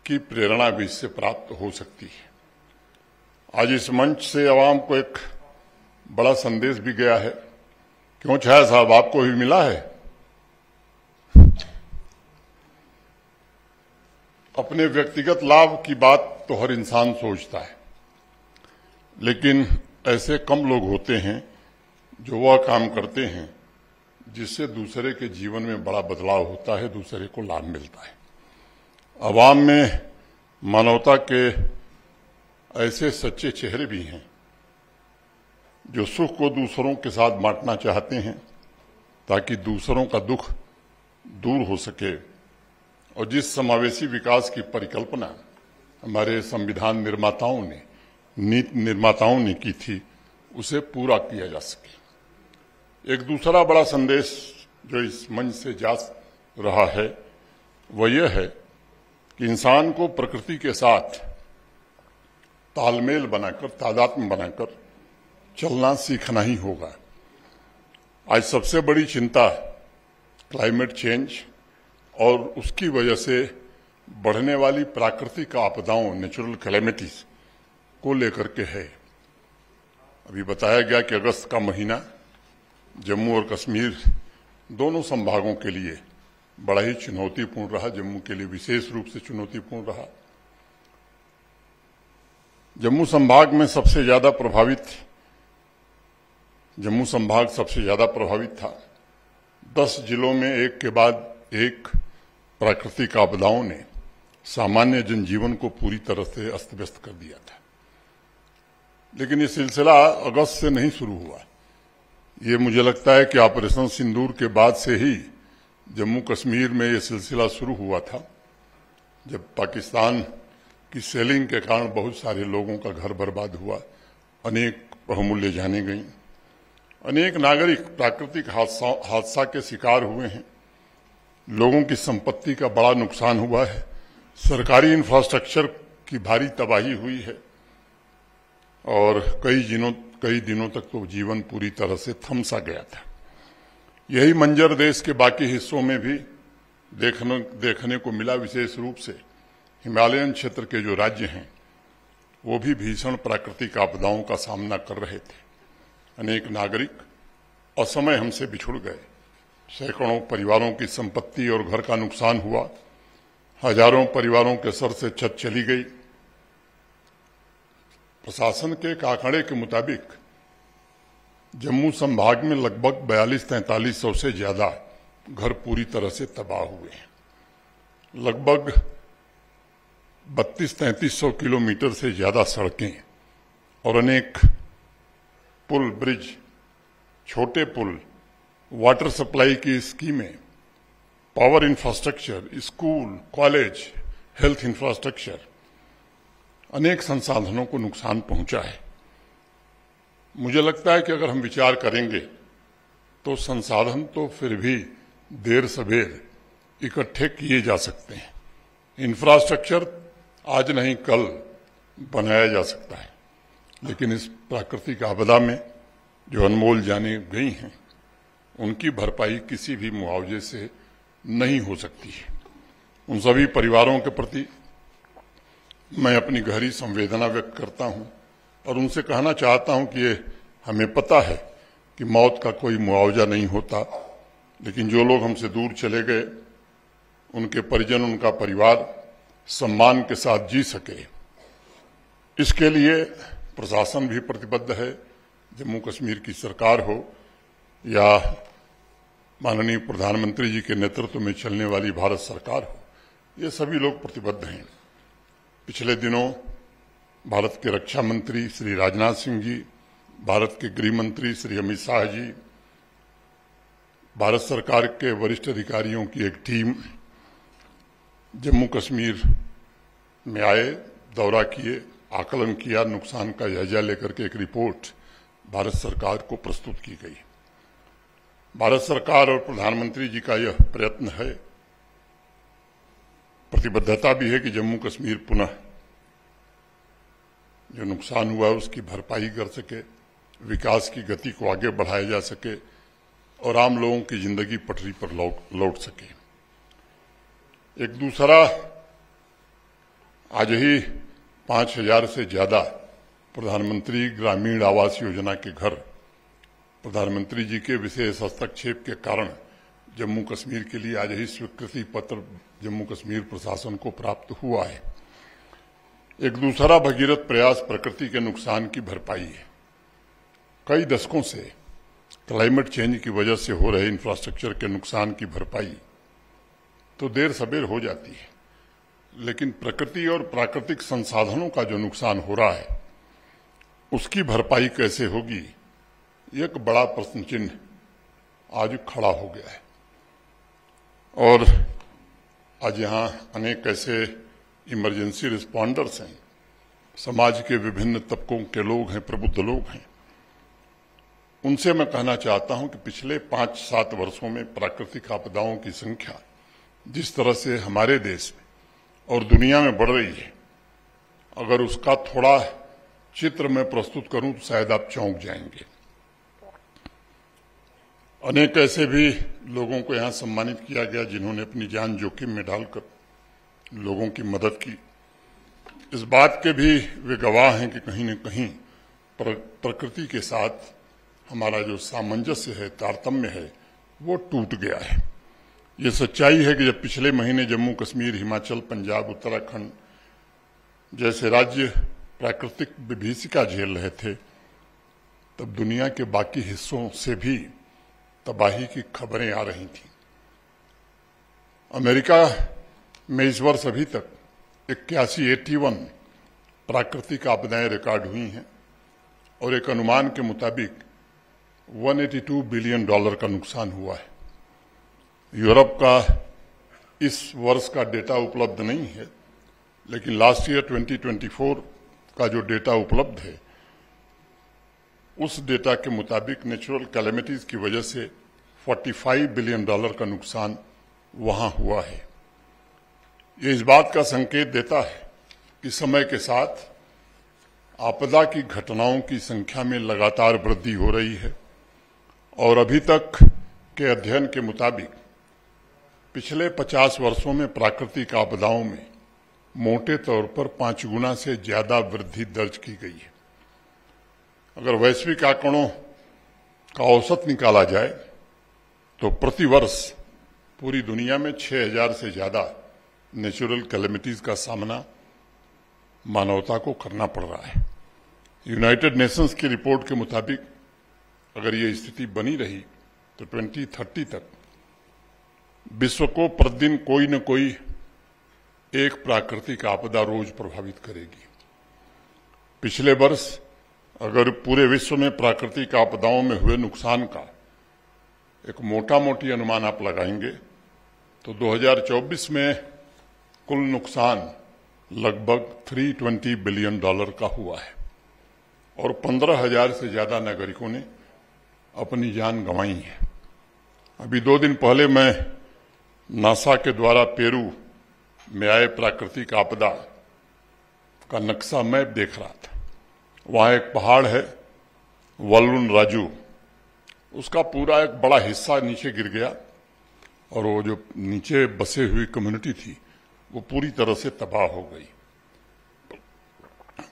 की प्रेरणा भी इससे प्राप्त हो सकती है। आज इस मंच से आवाम को एक बड़ा संदेश भी गया है। क्यों छाया साहब, आपको भी मिला है? अपने व्यक्तिगत लाभ की बात तो हर इंसान सोचता है, लेकिन ऐसे कम लोग होते हैं जो वह काम करते हैं जिससे दूसरे के जीवन में बड़ा बदलाव होता है, दूसरे को लाभ मिलता है। अवाम में मानवता के ऐसे सच्चे चेहरे भी हैं जो सुख को दूसरों के साथ बांटना चाहते हैं ताकि दूसरों का दुख दूर हो सके, और जिस समावेशी विकास की परिकल्पना हमारे संविधान निर्माताओं ने, नीति निर्माताओं ने की थी, उसे पूरा किया जा सके। एक दूसरा बड़ा संदेश जो इस मंच से जा रहा है वह यह है कि इंसान को प्रकृति के साथ तालमेल बनाकर, तादात्म्य बनाकर चलना सीखना ही होगा। आज सबसे बड़ी चिंता क्लाइमेट चेंज और उसकी वजह से बढ़ने वाली प्राकृतिक आपदाओं, नेचुरल कैलेमिटीज को लेकर के है। अभी बताया गया कि अगस्त का महीना जम्मू और कश्मीर दोनों संभागों के लिए बड़ा ही चुनौतीपूर्ण रहा, जम्मू के लिए विशेष रूप से चुनौतीपूर्ण रहा। जम्मू संभाग में सबसे ज्यादा प्रभावित, जम्मू संभाग सबसे ज्यादा प्रभावित था। 10 जिलों में एक के बाद एक प्राकृतिक आपदाओं ने सामान्य जनजीवन को पूरी तरह से अस्त व्यस्त कर दिया था। लेकिन ये सिलसिला अगस्त से नहीं शुरू हुआ। ये मुझे लगता है कि ऑपरेशन सिंदूर के बाद से ही जम्मू कश्मीर में ये सिलसिला शुरू हुआ था, जब पाकिस्तान की सेलिंग के कारण बहुत सारे लोगों का घर बर्बाद हुआ, अनेक बहुमूल्य जाने गई, अनेक नागरिक प्राकृतिक हादसा के शिकार हुए हैं, लोगों की संपत्ति का बड़ा नुकसान हुआ है, सरकारी इंफ्रास्ट्रक्चर की भारी तबाही हुई है और कई दिनों तक तो जीवन पूरी तरह से थम सा गया था। यही मंजर देश के बाकी हिस्सों में भी देखने को मिला। विशेष रूप से हिमालयन क्षेत्र के जो राज्य हैं वो भी भीषण प्राकृतिक आपदाओं का सामना कर रहे थे। अनेक नागरिक असमय हमसे बिछुड़ गए, सैकड़ों परिवारों की संपत्ति और घर का नुकसान हुआ, हजारों परिवारों के सर से छत चली गई। प्रशासन के एक आंकड़े के मुताबिक जम्मू संभाग में लगभग 42-4300 से ज्यादा घर पूरी तरह से तबाह हुए हैं। लगभग 32-3300 किलोमीटर से ज्यादा सड़कें और अनेक पुल, ब्रिज, छोटे पुल, वाटर सप्लाई की स्कीमें, power infrastructure, school, college, health infrastructure, अनेक संसाधनों को नुकसान पहुंचा है। मुझे लगता है कि अगर हम विचार करेंगे तो संसाधन तो फिर भी देर सवेर इकट्ठे किए जा सकते हैं। इंफ्रास्ट्रक्चर आज नहीं कल बनाया जा सकता है, लेकिन इस प्राकृतिक आपदा में जो अनमोल जानें गई हैं, उनकी भरपाई किसी भी मुआवजे से नहीं हो सकती है। उन सभी परिवारों के प्रति मैं अपनी गहरी संवेदना व्यक्त करता हूं और उनसे कहना चाहता हूं कि ये हमें पता है कि मौत का कोई मुआवजा नहीं होता, लेकिन जो लोग हमसे दूर चले गए, उनके परिजन, उनका परिवार सम्मान के साथ जी सके, इसके लिए प्रशासन भी प्रतिबद्ध है। जम्मू कश्मीर की सरकार हो या माननीय प्रधानमंत्री जी के नेतृत्व में चलने वाली भारत सरकार हो, ये सभी लोग प्रतिबद्ध हैं। पिछले दिनों भारत के रक्षा मंत्री श्री राजनाथ सिंह जी, भारत के गृह मंत्री श्री अमित शाह जी, भारत सरकार के वरिष्ठ अधिकारियों की एक टीम जम्मू कश्मीर में आए, दौरा किए, आकलन किया, नुकसान का जायजा लेकर के एक रिपोर्ट भारत सरकार को प्रस्तुत की गई। भारत सरकार और प्रधानमंत्री जी का यह प्रयत्न है, प्रतिबद्धता भी है कि जम्मू कश्मीर पुनः जो नुकसान हुआ है उसकी भरपाई कर सके, विकास की गति को आगे बढ़ाया जा सके और आम लोगों की जिंदगी पटरी पर लौट सके। एक दूसरा, आज ही 5000 से ज्यादा प्रधानमंत्री ग्रामीण आवास योजना के घर प्रधानमंत्री जी के विशेष हस्तक्षेप के कारण जम्मू कश्मीर के लिए आज ही स्वीकृति पत्र जम्मू कश्मीर प्रशासन को प्राप्त हुआ है। एक दूसरा भगीरथ प्रयास प्रकृति के नुकसान की भरपाई है। कई दशकों से क्लाइमेट चेंज की वजह से हो रहे इंफ्रास्ट्रक्चर के नुकसान की भरपाई तो देर सबेर हो जाती है, लेकिन प्रकृति और प्राकृतिक संसाधनों का जो नुकसान हो रहा है उसकी भरपाई कैसे होगी, एक बड़ा प्रश्न चिन्ह आज खड़ा हो गया है। और आज यहाँ अनेक ऐसे इमरजेंसी रिस्पॉन्डर्स हैं, समाज के विभिन्न तबकों के लोग हैं, प्रबुद्ध लोग हैं। उनसे मैं कहना चाहता हूं कि पिछले 5-7 वर्षों में प्राकृतिक आपदाओं की संख्या जिस तरह से हमारे देश में और दुनिया में बढ़ रही है, अगर उसका थोड़ा चित्र मैं प्रस्तुत करूं तो शायद आप चौंक जाएंगे। अनेक ऐसे भी लोगों को यहां सम्मानित किया गया जिन्होंने अपनी जान जोखिम में डालकर लोगों की मदद की। इस बात के भी वे गवाह हैं कि कहीं न कहीं प्रकृति के साथ हमारा जो सामंजस्य है, तारतम्य है, वो टूट गया है। ये सच्चाई है कि जब पिछले महीने जम्मू कश्मीर, हिमाचल, पंजाब, उत्तराखंड जैसे राज्य प्राकृतिक विभीषिका झेल रहे थे, तब दुनिया के बाकी हिस्सों से भी तबाही की खबरें आ रही थीं। अमेरिका में इस वर्ष अभी तक 81 प्राकृतिक आपदाएं रिकॉर्ड हुई हैं और एक अनुमान के मुताबिक $182 बिलियन का नुकसान हुआ है। यूरोप का इस वर्ष का डेटा उपलब्ध नहीं है, लेकिन लास्ट ईयर 2024 का जो डेटा उपलब्ध है उस डेटा के मुताबिक नेचुरल कैलेमिटीज की वजह से $45 बिलियन का नुकसान वहां हुआ है। ये इस बात का संकेत देता है कि समय के साथ आपदा की घटनाओं की संख्या में लगातार वृद्धि हो रही है और अभी तक के अध्ययन के मुताबिक पिछले 50 वर्षों में प्राकृतिक आपदाओं में मोटे तौर पर 5 गुना से ज्यादा वृद्धि दर्ज की गई है। अगर वैश्विक आंकड़ों का औसत निकाला जाए तो प्रतिवर्ष पूरी दुनिया में 6000 से ज्यादा नेचुरल कैलेमिटीज का सामना मानवता को करना पड़ रहा है। यूनाइटेड नेशंस की रिपोर्ट के मुताबिक अगर ये स्थिति बनी रही तो 2030 तक विश्व को प्रतिदिन कोई न कोई एक प्राकृतिक आपदा रोज प्रभावित करेगी। पिछले वर्ष अगर पूरे विश्व में प्राकृतिक आपदाओं में हुए नुकसान का एक मोटी अनुमान आप लगाएंगे तो 2024 में कुल नुकसान लगभग $320 बिलियन का हुआ है और 15,000 से ज्यादा नागरिकों ने अपनी जान गंवाई है। अभी 2 दिन पहले मैं नासा के द्वारा पेरू में आए प्राकृतिक आपदा का नक्शा मैप देख रहा था। वहां एक पहाड़ है वल्लुन राजू, उसका पूरा एक बड़ा हिस्सा नीचे गिर गया और वो जो नीचे बसे हुई कम्युनिटी थी वो पूरी तरह से तबाह हो गई।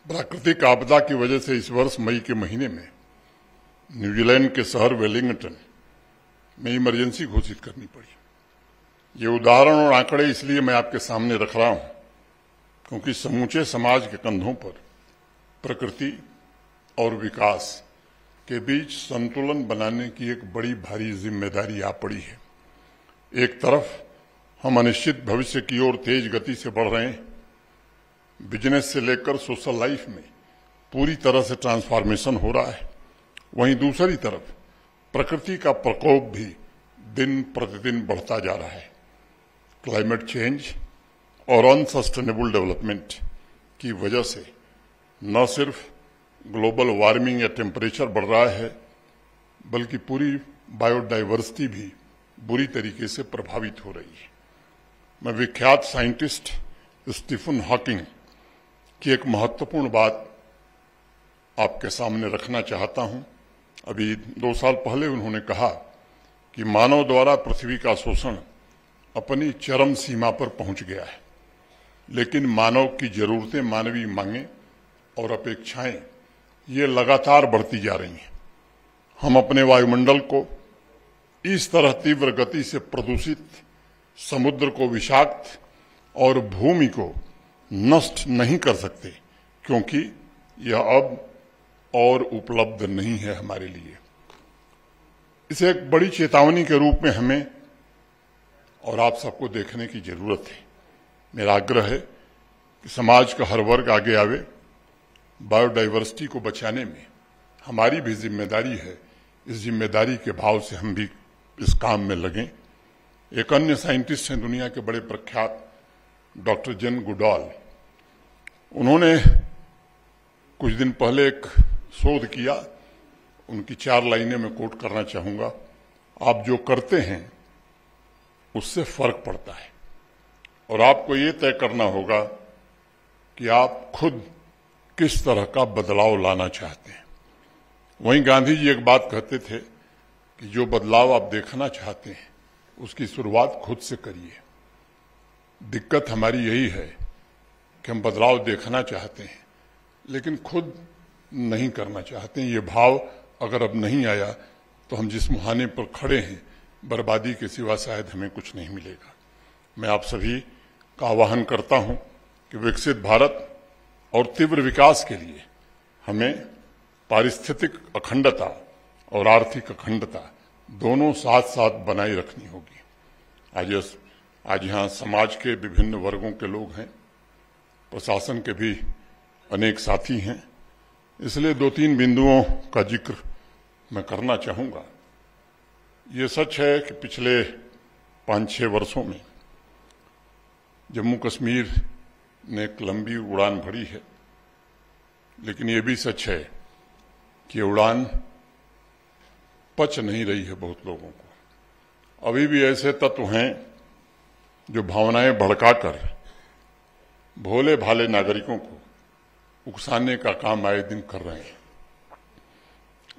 प्राकृतिक आपदा की वजह से इस वर्ष मई के महीने में न्यूजीलैंड के शहर वेलिंगटन में इमरजेंसी घोषित करनी पड़ी। ये उदाहरण और आंकड़े इसलिए मैं आपके सामने रख रहा हूं क्योंकि समूचे समाज के कंधों पर प्रकृति और विकास के बीच संतुलन बनाने की एक बड़ी भारी जिम्मेदारी आ पड़ी है। एक तरफ हम अनिश्चित भविष्य की ओर तेज गति से बढ़ रहे हैं, बिजनेस से लेकर सोशल लाइफ में पूरी तरह से ट्रांसफॉर्मेशन हो रहा है। वहीं दूसरी तरफ प्रकृति का प्रकोप भी दिन प्रतिदिन बढ़ता जा रहा है। क्लाइमेट चेंज और अनसस्टेनेबल डेवलपमेंट की वजह से न सिर्फ ग्लोबल वार्मिंग या टेम्परेचर बढ़ रहा है बल्कि पूरी बायोडाइवर्सिटी भी बुरी तरीके से प्रभावित हो रही है। मैं विख्यात साइंटिस्ट स्टीफन हॉकिंग की एक महत्वपूर्ण बात आपके सामने रखना चाहता हूं। अभी 2 साल पहले उन्होंने कहा कि मानव द्वारा पृथ्वी का शोषण अपनी चरम सीमा पर पहुंच गया है, लेकिन मानव की जरूरतें, मानवीय मांगें और अपेक्षाएं ये लगातार बढ़ती जा रही हैं। हम अपने वायुमंडल को इस तरह तीव्र गति से प्रदूषित, समुद्र को विषाक्त और भूमि को नष्ट नहीं कर सकते क्योंकि यह अब और उपलब्ध नहीं है हमारे लिए। इसे एक बड़ी चेतावनी के रूप में हमें और आप सबको देखने की जरूरत है। मेरा आग्रह है कि समाज का हर वर्ग आगे आवे। बायोडाइवर्सिटी को बचाने में हमारी भी जिम्मेदारी है। इस जिम्मेदारी के भाव से हम भी इस काम में लगें। एक अन्य साइंटिस्ट हैं दुनिया के बड़े प्रख्यात डॉक्टर जेन गुडॉल, उन्होंने कुछ दिन पहले एक शोध किया। उनकी 4 लाइनें मैं कोट करना चाहूंगा। आप जो करते हैं उससे फर्क पड़ता है और आपको ये तय करना होगा कि आप खुद किस तरह का बदलाव लाना चाहते हैं। वहीं गांधी जी एक बात कहते थे कि जो बदलाव आप देखना चाहते हैं उसकी शुरुआत खुद से करिए। दिक्कत हमारी यही है कि हम बदलाव देखना चाहते हैं लेकिन खुद नहीं करना चाहते हैं। ये भाव अगर अब नहीं आया तो हम जिस मुहाने पर खड़े हैं बर्बादी के सिवा शायद हमें कुछ नहीं मिलेगा। मैं आप सभी का आह्वान करता हूं कि विकसित भारत और तीव्र विकास के लिए हमें पारिस्थितिक अखंडता और आर्थिक अखंडता दोनों साथ साथ बनाए रखनी होगी। आज यहाँ समाज के विभिन्न वर्गों के लोग हैं, प्रशासन के भी अनेक साथी हैं, इसलिए 2-3 बिंदुओं का जिक्र मैं करना चाहूंगा। ये सच है कि पिछले 5-6 वर्षों में जम्मू कश्मीर ने एक लंबी उड़ान भरी है, लेकिन ये भी सच है कि उड़ान पच नहीं रही है बहुत लोगों को। अभी भी ऐसे तत्व हैं जो भावनाएं भड़काकर भोले भाले नागरिकों को उकसाने का काम आए दिन कर रहे हैं।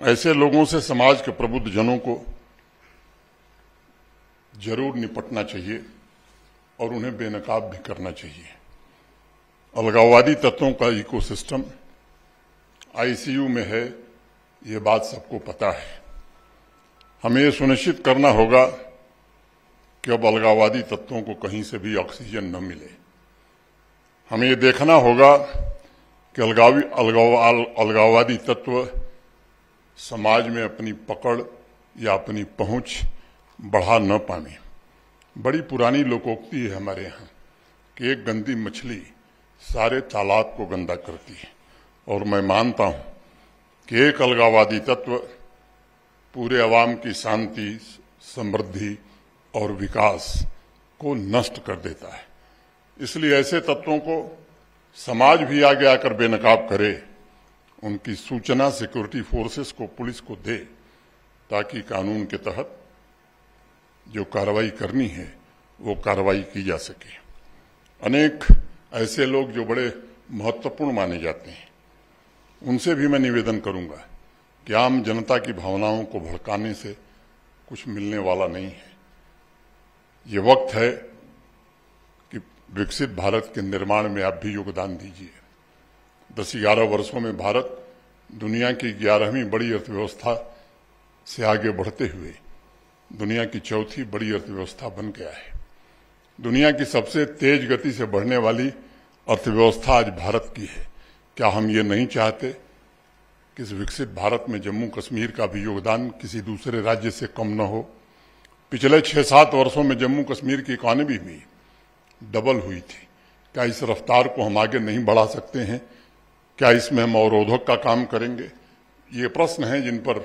ऐसे लोगों से समाज के प्रबुद्ध जनों को जरूर निपटना चाहिए और उन्हें बेनकाब भी करना चाहिए। अलगाववादी तत्वों का इकोसिस्टम आईसीयू में है, ये बात सबको पता है। हमें ये सुनिश्चित करना होगा कि अब अलगाववादी तत्वों को कहीं से भी ऑक्सीजन न मिले। हमें ये देखना होगा कि अलगाववादी तत्व समाज में अपनी पकड़ या अपनी पहुंच बढ़ा न पाए। बड़ी पुरानी लोकोक्ति है हमारे यहाँ कि एक गंदी मछली सारे तालाब को गंदा करती है, और मैं मानता हूं कि एक अलगाववादी तत्व पूरे अवाम की शांति, समृद्धि और विकास को नष्ट कर देता है। इसलिए ऐसे तत्वों को समाज भी आगे आकर बेनकाब करे, उनकी सूचना सिक्योरिटी फोर्सेस को, पुलिस को दे, ताकि कानून के तहत जो कार्रवाई करनी है वो कार्रवाई की जा सके। अनेक ऐसे लोग जो बड़े महत्वपूर्ण माने जाते हैं, उनसे भी मैं निवेदन करूंगा कि आम जनता की भावनाओं को भड़काने से कुछ मिलने वाला नहीं है। ये वक्त है कि विकसित भारत के निर्माण में आप भी योगदान दीजिए। 10-11 वर्षों में भारत दुनिया की 11वीं बड़ी अर्थव्यवस्था से आगे बढ़ते हुए दुनिया की 4थी बड़ी अर्थव्यवस्था बन गया है। दुनिया की सबसे तेज गति से बढ़ने वाली अर्थव्यवस्था आज भारत की है। क्या हम ये नहीं चाहते कि इस विकसित भारत में जम्मू कश्मीर का भी योगदान किसी दूसरे राज्य से कम न हो? पिछले 6-7 वर्षों में जम्मू कश्मीर की इकॉनमी भी डबल हुई थी। क्या इस रफ्तार को हम आगे नहीं बढ़ा सकते हैं? क्या इसमें हम अवरोधक का काम करेंगे? ये प्रश्न हैं जिन पर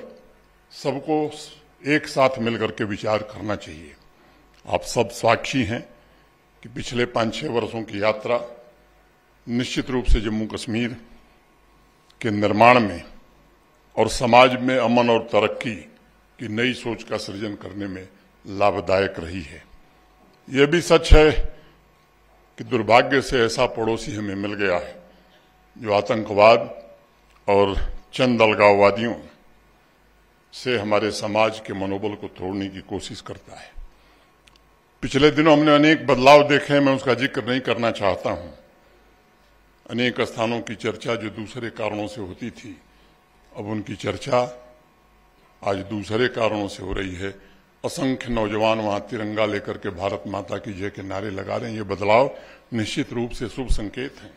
सबको एक साथ मिलकर के विचार करना चाहिए। आप सब साक्षी हैं कि पिछले 5-6 वर्षों की यात्रा निश्चित रूप से जम्मू कश्मीर के निर्माण में और समाज में अमन और तरक्की की नई सोच का सृजन करने में लाभदायक रही है। यह भी सच है कि दुर्भाग्य से ऐसा पड़ोसी हमें मिल गया है जो आतंकवाद और चंद अलगाववादियों से हमारे समाज के मनोबल को तोड़ने की कोशिश करता है। पिछले दिनों हमने अनेक बदलाव देखे, मैं उसका जिक्र नहीं करना चाहता हूं। अनेक स्थानों की चर्चा जो दूसरे कारणों से होती थी, अब उनकी चर्चा आज दूसरे कारणों से हो रही है। असंख्य नौजवान वहां तिरंगा लेकर के भारत माता की जय के नारे लगा रहे हैं। ये बदलाव निश्चित रूप से शुभ संकेत है।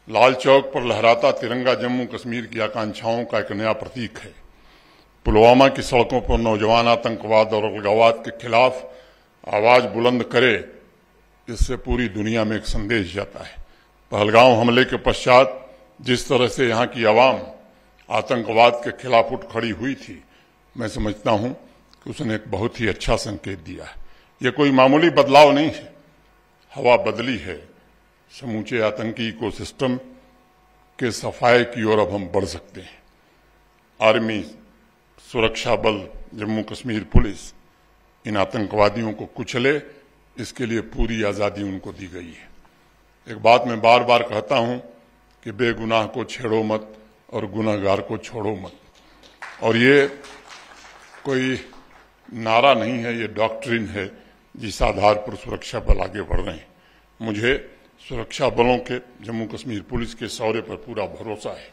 लाल चौक पर लहराता तिरंगा जम्मू कश्मीर की आकांक्षाओं का एक नया प्रतीक है। पुलवामा की सड़कों पर नौजवान आतंकवाद और अलगाववाद के खिलाफ आवाज बुलंद करे, इससे पूरी दुनिया में एक संदेश जाता है। पहलगांव हमले के पश्चात जिस तरह से यहाँ की आवाम आतंकवाद के खिलाफ उठ खड़ी हुई थी, मैं समझता हूं कि उसने एक बहुत ही अच्छा संकेत दिया है। ये कोई मामूली बदलाव नहीं है, हवा बदली है। समूचे आतंकी इकोसिस्टम के सफाई की ओर अब हम बढ़ सकते हैं। आर्मी, सुरक्षा बल, जम्मू कश्मीर पुलिस इन आतंकवादियों को कुचले, इसके लिए पूरी आजादी उनको दी गई है। एक बात मैं बार बार कहता हूं कि बेगुनाह को छेड़ो मत और गुनाहगार को छोड़ो मत। और ये कोई नारा नहीं है, ये डॉक्ट्रिन है जिस आधार पर सुरक्षा बल आगे बढ़ रहे हैं। मुझे सुरक्षा बलों के, जम्मू कश्मीर पुलिस के शौर्य पर पूरा भरोसा है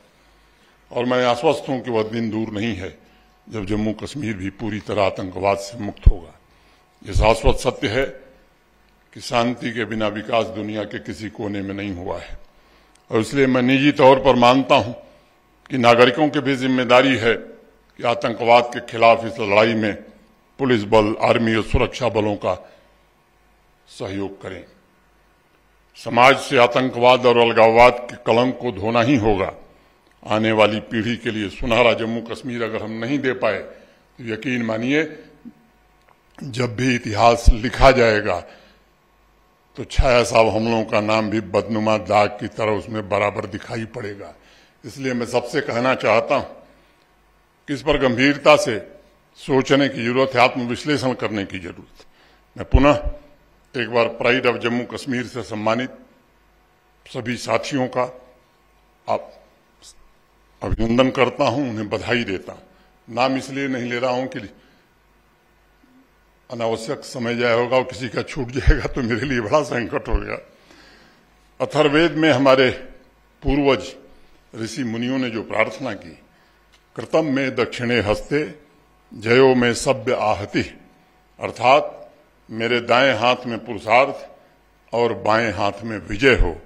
और मैं आश्वस्त हूं कि वह दिन दूर नहीं है जब जम्मू कश्मीर भी पूरी तरह आतंकवाद से मुक्त होगा। यह शाश्वत सत्य है कि शांति के बिना विकास दुनिया के किसी कोने में नहीं हुआ है, और इसलिए मैं निजी तौर पर मानता हूं कि नागरिकों की भी जिम्मेदारी है कि आतंकवाद के खिलाफ इस लड़ाई में पुलिस बल, आर्मी और सुरक्षा बलों का सहयोग करें। समाज से आतंकवाद और अलगाववाद के कलंक को धोना ही होगा। आने वाली पीढ़ी के लिए सुनहरा जम्मू कश्मीर अगर हम नहीं दे पाए तो यकीन मानिए जब भी इतिहास लिखा जाएगा तो छाया साहब हमलों का नाम भी बदनुमा दाग की तरह उसमें बराबर दिखाई पड़ेगा। इसलिए मैं सबसे कहना चाहता हूं कि इस पर गंभीरता से सोचने की जरूरत है, आत्मविश्लेषण करने की जरूरत है। मैं पुनः एक बार प्राइड ऑफ जम्मू कश्मीर से सम्मानित सभी साथियों का अभिनंदन करता हूं, उन्हें बधाई देता हूं। नाम इसलिए नहीं ले रहा हूं कि अनावश्यक समय जाया होगा और किसी का छूट जाएगा तो मेरे लिए बड़ा संकट होगा। अथर्ववेद में हमारे पूर्वज ऋषि मुनियों ने जो प्रार्थना की, कृतम में दक्षिणे हस्ते जयो में सभ्य आहति, अर्थात मेरे दाएं हाथ में पुरुषार्थ और बाएं हाथ में विजय हो।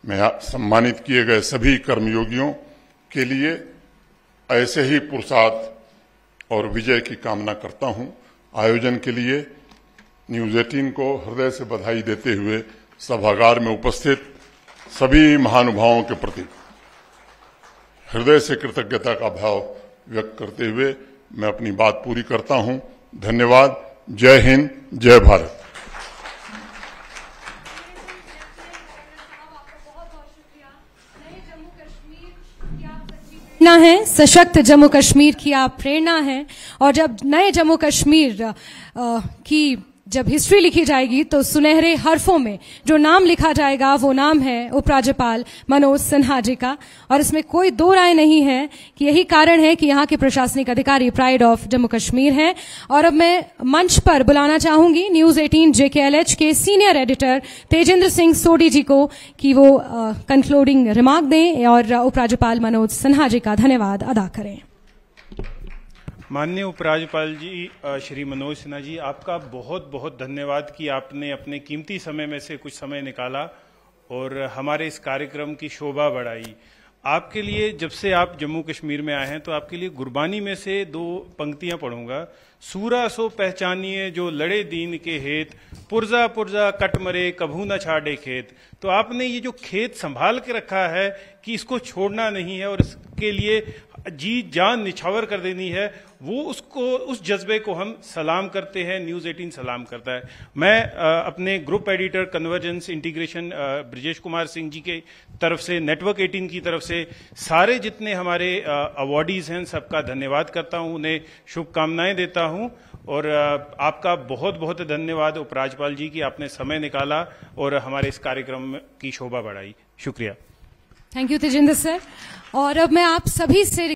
मैं सम्मानित किए गए सभी कर्मयोगियों के लिए ऐसे ही पुरुषार्थ और विजय की कामना करता हूं। आयोजन के लिए न्यूज 18 को हृदय से बधाई देते हुए सभागार में उपस्थित सभी महानुभावों के प्रति हृदय से कृतज्ञता का भाव व्यक्त करते हुए मैं अपनी बात पूरी करता हूं। धन्यवाद। जय हिंद, जय भारत। प्रेरणा है, सशक्त जम्मू कश्मीर की आप प्रेरणा है। और जब नए जम्मू कश्मीर की जब हिस्ट्री लिखी जाएगी तो सुनहरे हरफों में जो नाम लिखा जाएगा वो नाम है उपराज्यपाल मनोज सिन्हा जी का। और इसमें कोई दो राय नहीं है कि यही कारण है कि यहाँ के प्रशासनिक अधिकारी प्राइड ऑफ जम्मू कश्मीर हैं। और अब मैं मंच पर बुलाना चाहूंगी न्यूज 18 JKLH के सीनियर एडिटर तेजेंद्र सिंह सोडी जी को कि वो कंक्लूडिंग रिमार्क दें और उपराज्यपाल मनोज सिन्हा जी का धन्यवाद अदा करें। माननीय उपराज्यपाल जी श्री मनोज सिन्हा जी, आपका बहुत बहुत धन्यवाद कि आपने अपने कीमती समय में से कुछ समय निकाला और हमारे इस कार्यक्रम की शोभा बढ़ाई। आपके लिए जब से आप जम्मू कश्मीर में आए हैं तो आपके लिए गुरबानी में से 2 पंक्तियां पढ़ूंगा। सूरा सो पहचानिए जो लड़े दीन के हेत, पुरजा पुरजा कट मरे कभू न छाड़े खेत। तो आपने ये जो खेत संभाल के रखा है कि इसको छोड़ना नहीं है और इसके लिए जी जान निछावर कर देनी है, वो उस जज्बे को हम सलाम करते हैं, न्यूज 18 सलाम करता है। मैं अपने group editor convergence integration Brajesh Kumar Singh ji के तरफ से, नेटवर्क 18 की तरफ से सारे जितने हमारे अवार्डीज हैं सबका धन्यवाद करता हूं, उन्हें शुभकामनाएं देता हूं। और आपका बहुत बहुत धन्यवाद उपराज्यपाल जी कि आपने समय निकाला और हमारे इस कार्यक्रम की शोभा बढ़ाई। शुक्रिया। Thank you Tejendra sir. और अब मैं आप सभी से